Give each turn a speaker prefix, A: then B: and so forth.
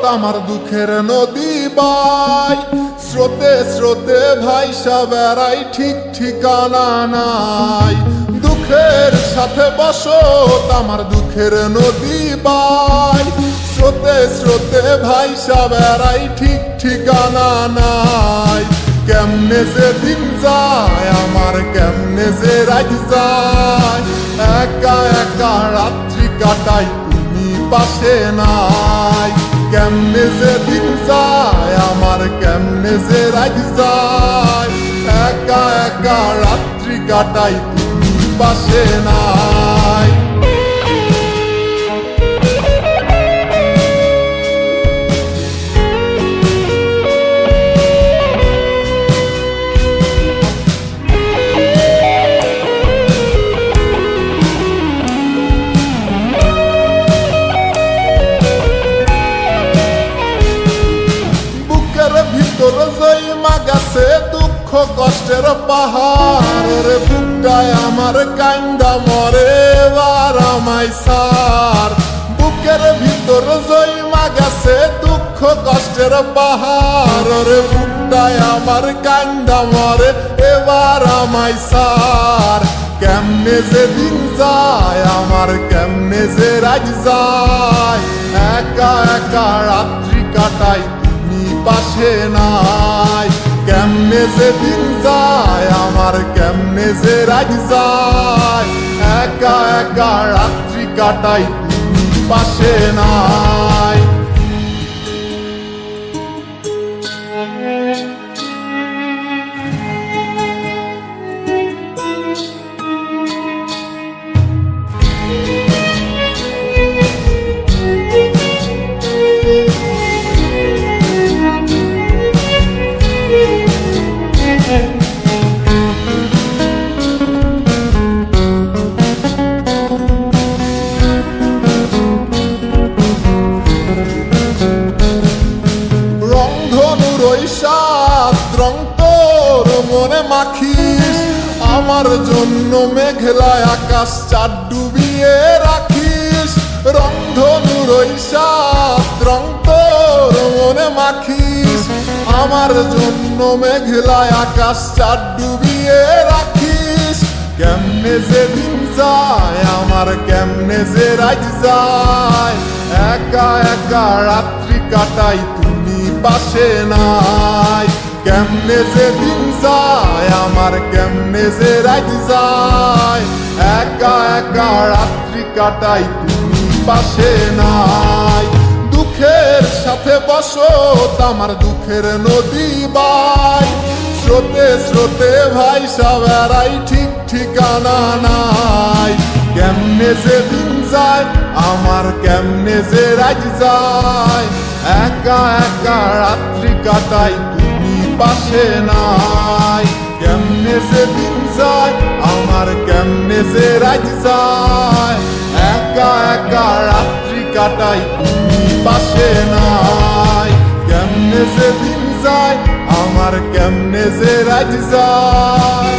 A: আমার দুঃখের নদী বাই স্রোতে স্রোতে ভাইসা বেড়াই ঠিক ঠিকানা নাই দুঃখের সাথে বসত আমার দুঃখের নদী বাই স্রোতে স্রোতে ভাইসা বেড়াই ঠিক ঠিকানা নাই কেমনে যে দিন যায় আমার কেমনে যে রাত যায় একা একা রাত্রি কাটাই তুমি পাশে নাই কেমনে যে দিন যায় আমার কেমনে যে রাত যায় একা একা রাত্রি কাটাই তুমি পাশে নাই ভিতর জয়মা গেছে দুঃখ কষ্টের পাহাড় রে বুকটায় আমার কান্দা মরে এবার আমায় সার বুকের ভিতর জয়মা গেছে দুঃখ কষ্টের পাহাড় রে বুকটায় আমার কান্দা মরে এবার আমায় সার কেমনে যে দিন যায় আমার কেমনে যে রাত যায় একা একা রাত্রি কাটাই পাশে নাই কেমনে যে দিন যায় আমার কেমনে যে রাত যায় একা একা রাত্রি কাটাই তুমি পাশে নাই রং তোর মনে মাখিস আমার জন্য মেঘলায় আকাশ চাঁদ ডুবিয়ে রাখিস রংধনুর ওই সাত রং তোর মনে মাখিস আমার জন্য মেঘলায় আকাশ চাঁদ ডুবিয়ে রাখিস কেমনে যে দিন যায় আমার কেমনে যে রাত যায় একা একা রাত্রি কাটাই তুমি পাশে নাই কেমনে যে দিন যায় আমার কেমনে যে রাত যায় একা একা রাত্রি কাটাই তুমি পাশে নাই দুঃখের সাথে বসত আমার দুঃখের নদী বাই স্রোতে স্রোতে ভাইসা বেড়াই ঠিক ঠিকানা নাই কেমনে যে দিন যায় আমার কেমনে যে রাত যায় একা একা রাত্রি কাটাই তুমি পাশে নাই কেমনে যে দিন যায় আমার কেমনে যে রাত যায় একা একা রাত্রি কাটাই তুমি পাশে নাই কেমনে যে দিন যায় আমার কেমনে যে রাত যায়